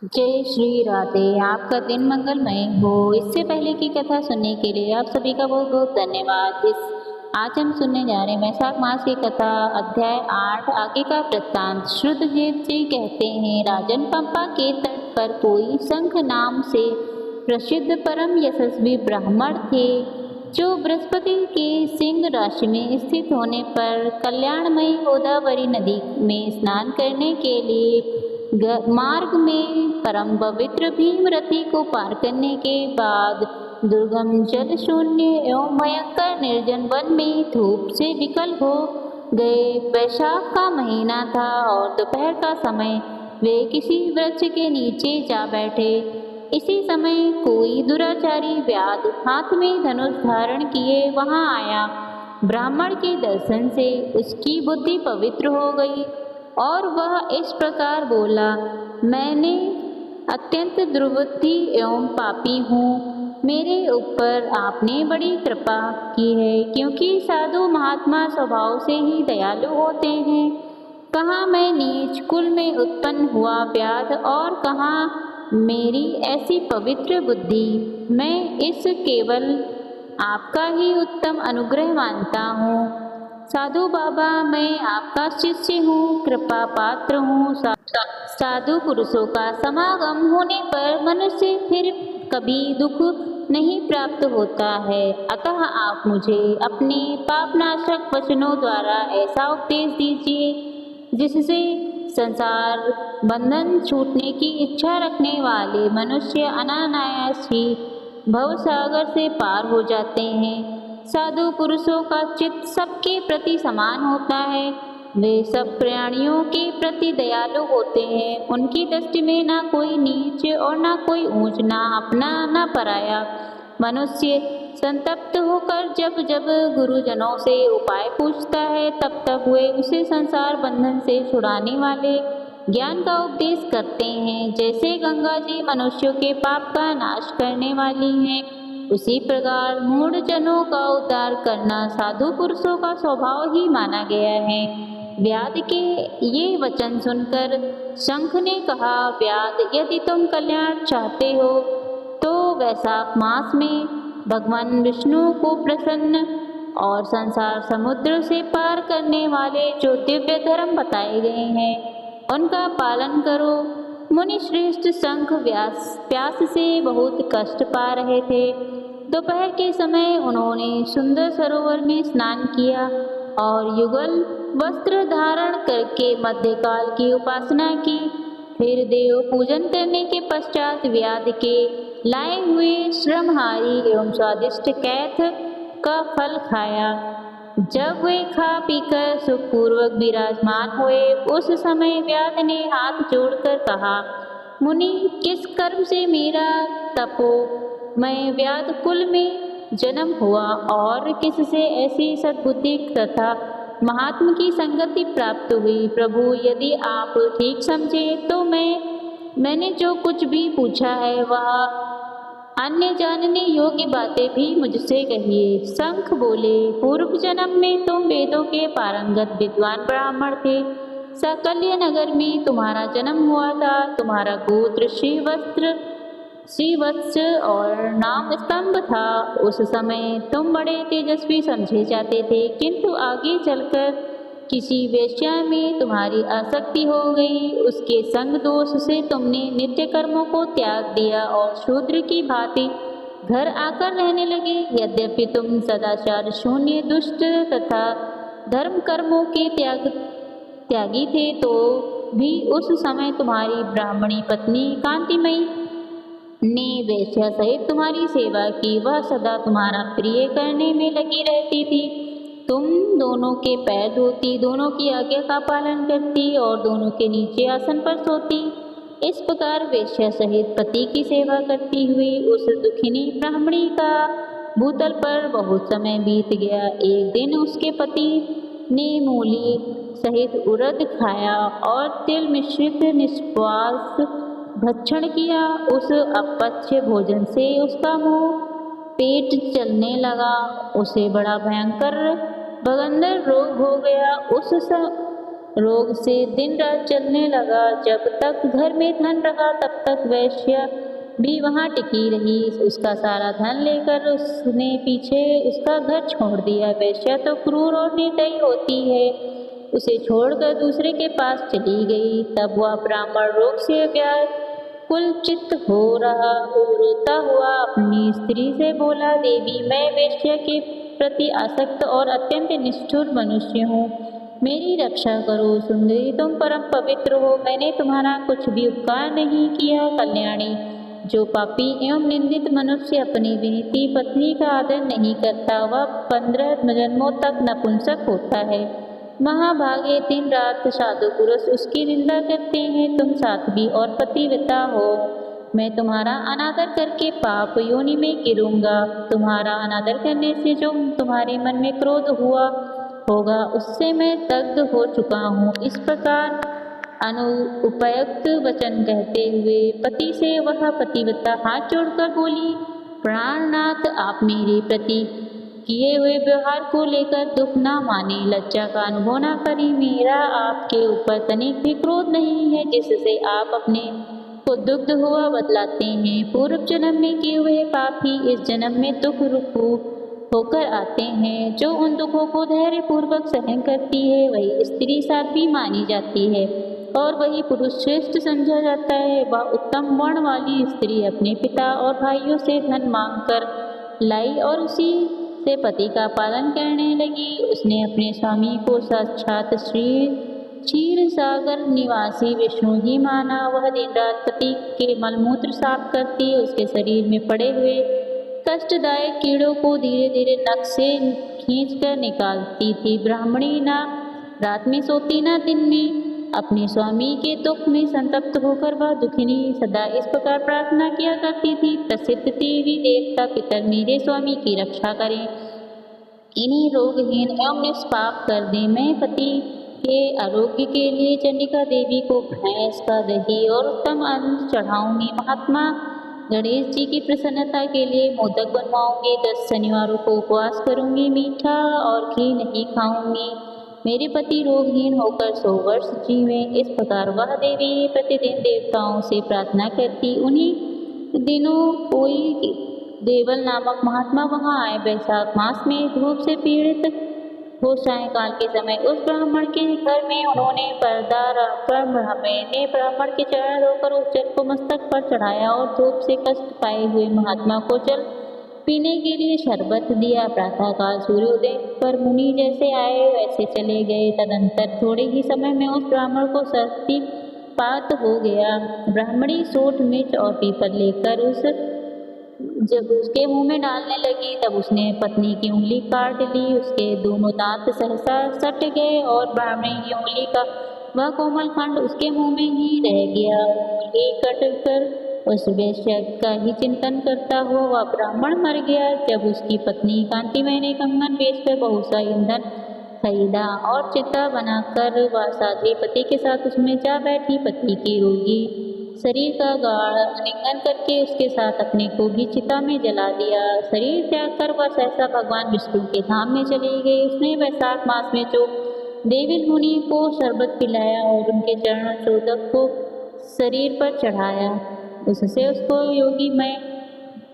जय श्री राधे। आपका दिन मंगलमय हो। इससे पहले की कथा सुनने के लिए आप सभी का बहुत बहुत धन्यवाद। आज हम सुनने जा रहे हैं वैशाख मास की कथा, अध्याय 8, आगे का वृत्तांत। श्रुतजीत जी कहते हैं, राजन पंपा के तट पर कोई शंख नाम से प्रसिद्ध परम यशस्वी ब्राह्मण थे, जो बृहस्पति के सिंह राशि में स्थित होने पर कल्याणमयी गोदावरी नदी में स्नान करने के लिए मार्ग में परम पवित्र भीमरथी को पार करने के बाद दुर्गम जल शून्य एवं भयंकर निर्जन वन में धूप से विकल हो गए। वैशाख का महीना था और दोपहर का समय। वे किसी वृक्ष के नीचे जा बैठे। इसी समय कोई दुराचारी व्याध हाथ में धनुष धारण किए वहां आया। ब्राह्मण के दर्शन से उसकी बुद्धि पवित्र हो गई और वह इस प्रकार बोला, मैंने अत्यंत दुर्बुद्धि एवं पापी हूँ। मेरे ऊपर आपने बड़ी कृपा की है, क्योंकि साधु महात्मा स्वभाव से ही दयालु होते हैं। कहाँ मैं नीच कुल में उत्पन्न हुआ व्याध और कहाँ मेरी ऐसी पवित्र बुद्धि। मैं इस केवल आपका ही उत्तम अनुग्रह मानता हूँ। साधु बाबा, मैं आपका शिष्य हूँ, कृपा पात्र हूँ। साधु पुरुषों का समागम होने पर मनुष्य फिर कभी दुख नहीं प्राप्त होता है। अतः आप मुझे अपने पापनाशक वचनों द्वारा ऐसा उपदेश दीजिए जिससे संसार बंधन छूटने की इच्छा रखने वाले मनुष्य अनायास ही भवसागर से पार हो जाते हैं। साधु पुरुषों का चित्त सबके प्रति समान होता है। वे सब प्राणियों के प्रति दयालु होते हैं। उनकी दृष्टि में ना कोई नीच और ना कोई ऊंच, ना अपना ना पराया। मनुष्य संतप्त होकर जब जब गुरुजनों से उपाय पूछता है, तब तब वे उसे संसार बंधन से छुड़ाने वाले ज्ञान का उपदेश करते हैं। जैसे गंगा जी मनुष्यों के पाप का नाश करने वाली हैं, उसी प्रकार मूढ़ जनों का उद्धार करना साधु पुरुषों का स्वभाव ही माना गया है। व्याध के ये वचन सुनकर शंख ने कहा, व्याध, यदि तुम कल्याण चाहते हो तो वैशाख मास में भगवान विष्णु को प्रसन्न और संसार समुद्र से पार करने वाले जो दिव्य धर्म बताए गए हैं उनका पालन करो। मुनि श्रेष्ठ शंख प्यास से बहुत कष्ट पा रहे थे। दोपहर के समय उन्होंने सुंदर सरोवर में स्नान किया और युगल वस्त्र धारण करके मध्यकाल की उपासना की। फिर देव पूजन करने के पश्चात व्याध के लाए हुए श्रमहारी एवं स्वादिष्ट कैथ का फल खाया। जब वे खा पीकर सुखपूर्वक विराजमान हुए, उस समय व्याध ने हाथ जोड़कर कहा, मुनि, किस कर्म से मेरा मैं व्याध कुल में जन्म हुआ और किससे ऐसी सद्बुद्धि तथा महात्मा की संगति प्राप्त हुई? प्रभु, यदि आप ठीक समझे तो मैंने जो कुछ भी पूछा है वह अन्य जानने योग्य बातें भी मुझसे कहिए। शंख बोले, पूर्व जन्म में तुम वेदों के पारंगत विद्वान ब्राह्मण थे। साकल्य नगर में तुम्हारा जन्म हुआ था। तुम्हारा गोत्र श्रीवत्स और नाम स्तंभ था। उस समय तुम बड़े तेजस्वी समझे जाते थे, किंतु आगे चलकर किसी वेश्या में तुम्हारी आसक्ति हो गई। उसके संग दोष से तुमने नित्य कर्मों को त्याग दिया और शूद्र की भांति घर आकर रहने लगे। यद्यपि तुम सदाचार शून्य, दुष्ट तथा धर्म कर्मों के त्यागी थे, तो भी उस समय तुम्हारी ब्राह्मणी पत्नी कांतिमयी ने वेश्या सहित तुम्हारी सेवा की। वह सदा तुम्हारा प्रिय करने में लगी रहती थी। तुम दोनों के पैर धोती, दोनों की आज्ञा का पालन करती और दोनों के नीचे आसन पर सोती। इस प्रकार वेश्या सहित पति की सेवा करती हुई उस दुखिनी ब्राह्मणी का भूतल पर बहुत समय बीत गया। एक दिन उसके पति ने मूली सहित उड़द खाया और तिल मिश्रित निश्वास भक्षण किया। उस अपच्य भोजन से उसका मुंह पेट चलने लगा। उसे बड़ा भयंकर बगंदर रोग हो गया। रोग से दिन रात चलने लगा। जब तक घर में धन रहा तब तक वैश्य भी वहाँ टिकी रही। उसका सारा धन लेकर उसने पीछे उसका घर छोड़ दिया। वैश्या तो क्रूर और निर्दयी होती है, उसे छोड़कर दूसरे के पास चली गई। तब वह ब्राह्मण रोग से व्याकुल चित्त हो रहा रोता हुआ अपनी स्त्री से बोला, देवी, मैं वैश्या के प्रति आसक्त और अत्यंत निष्ठुर मनुष्य हूँ, मेरी रक्षा करो। सुंदरी, तुम परम पवित्र हो, मैंने तुम्हारा कुछ भी उपकार नहीं किया। कल्याणी, जो पापी एवं निंदित मनुष्य अपनी विनीति पत्नी का आदर नहीं करता, वह 15 जन्मों तक नपुंसक होता है। महाभागे, दिन रात साधु पुरुष उसकी निंदा करते हैं। तुम साध्वी और पतिव्रता हो, मैं तुम्हारा अनादर करके पाप योनि में गिरूंगा। तुम्हारा अनादर करने से जो तुम्हारे मन में क्रोध हुआ होगा, उससे मैं दग्ध हो चुका हूँ। इस प्रकार अनुपयुक्त वचन कहते हुए पति से वह पतिव्रता हाथ जोड़कर बोली, प्राणनाथ, आप मेरे प्रति किए हुए व्यवहार को लेकर दुख ना माने, लज्जा का अनुभव ना करें। मेरा आपके ऊपर तनिक भी क्रोध नहीं है, जिससे आप अपने को दुग्ध हुआ बतलाते हैं। पूर्व जन्म में किए हुए पाप ही इस जन्म में दुख रूप होकर आते हैं। जो उन दुखों को धैर्य पूर्वक सहन करती है, वही स्त्री साध्वी मानी जाती है और वही पुरुष श्रेष्ठ समझा जाता है। वह उत्तम वर्ण वाली स्त्री अपने पिता और भाइयों से धन मांगकर लाई और उसी से पति का पालन करने लगी। उसने अपने स्वामी को साक्षात श्री क्षीर सागर निवासी विष्णु ही माना। वह दिन रात पति के मलमूत्र साफ करती, उसके शरीर में पड़े हुए कष्टदायक कीड़ों को धीरे धीरे नख से खींचकर निकालती थी। ब्राह्मणी ना रात में सोती ना दिन में। अपने स्वामी के दुख में संतप्त होकर वह दुखिनी सदा इस प्रकार प्रार्थना किया करती थी, प्रसिद्ध देवी देवता पितर मेरे स्वामी की रक्षा करें, इन्हीं रोगहीन एवं निष्पाप कर दें। मैं पति के आरोग्य के लिए चंडिका देवी को भैंस का दही और उत्तम अन्न चढ़ाऊंगी। महात्मा गणेश जी की प्रसन्नता के लिए मोदक बनवाऊंगी। 10 शनिवारों को उपवास करूंगी, मीठा और घी नहीं खाऊंगी। मेरे पति रोगहीन होकर 100 वर्ष जीवें। इस प्रकार वह देवी प्रतिदिन देवताओं से प्रार्थना करती। उन्हीं दिनों कोई देवल नामक महात्मा वहां आए। वैशाख मास में धूप से पीड़ित हो सायंकाल के समय उस ब्राह्मण के घर में उन्होंने पर्दा रखकर ब्राह्मण के चरण धोकर उस जल को मस्तक पर चढ़ाया और धूप से कष्ट पाए हुए महात्मा को जल पीने के लिए शरबत दिया। प्रातःकाल सूर्योदय पर मुनि जैसे आए वैसे चले गए। तदंतर थोड़े ही समय में उस ब्राह्मण को सर्दीपात हो गया। ब्राह्मणी सोठ मिर्च और पीपल लेकर जब उसके मुंह में डालने लगी, तब उसने पत्नी की उंगली काट ली। उसके दोनों दांत सहसा सट गए और ब्राह्मणी की उंगली का वह कोमल खंड उसके मुंह में ही रह गया। उंगली कटकर उस वैश्य का ही चिंतन करता हुआ वह ब्राह्मण मर गया। जब उसकी पत्नी कांतिमय ने कंगन बेचकर बहुत सा ईंधन खरीदा और चिता बनाकर वह साध्वी पति के साथ उसमें जा बैठी। पति की रोगी शरीर का गाढ़ आलिंगन करके उसके साथ अपने को भी चिता में जला दिया। शरीर त्याग कर वह सहसा भगवान विष्णु के धाम में चली गई। उसने वैशाख मास में जो देविल मुनि को शरबत पिलाया और उनके चरण चोदक को शरीर पर चढ़ाया, उससे उसको योगी में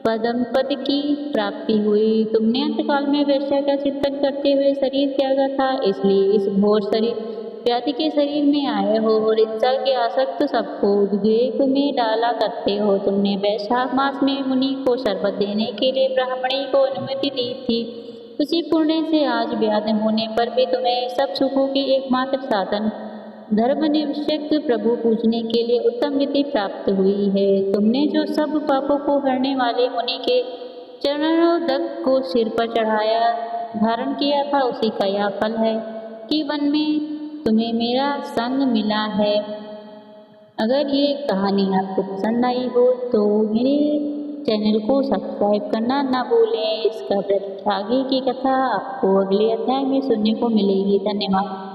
पद की प्राप्ति हुई। तुमने अंतकाल में वैश्य का चिंतन करते हुए शरीर त्यागा था, इसलिए इस घोर शरीर व्याधि के शरीर में आए हो और हिंसा के आसक्त सबको उद्वेग में डाला करते हो। तुमने वैशाख मास में मुनि को शरबत देने के लिए ब्राह्मणी को अनुमति दी थी। उसी पुण्य से आज व्याध होने पर भी तुम्हें सब सुखों की एकमात्र साधन धर्मनिवृत्त प्रभु पूजने के लिए उत्तम विधि प्राप्त हुई है। तुमने जो सब पापों को हरने वाले मुनि के चरणोदक को सिर पर चढ़ाया धारण किया था, उसी का यह फल है कि वन में तुम्हें मेरा संग मिला है। अगर ये कहानी आपको पसंद आई हो तो मेरे चैनल को सब्सक्राइब करना ना भूलें। इसका आगे की कथा आपको अगले अध्याय में सुनने को मिलेगी। धन्यवाद।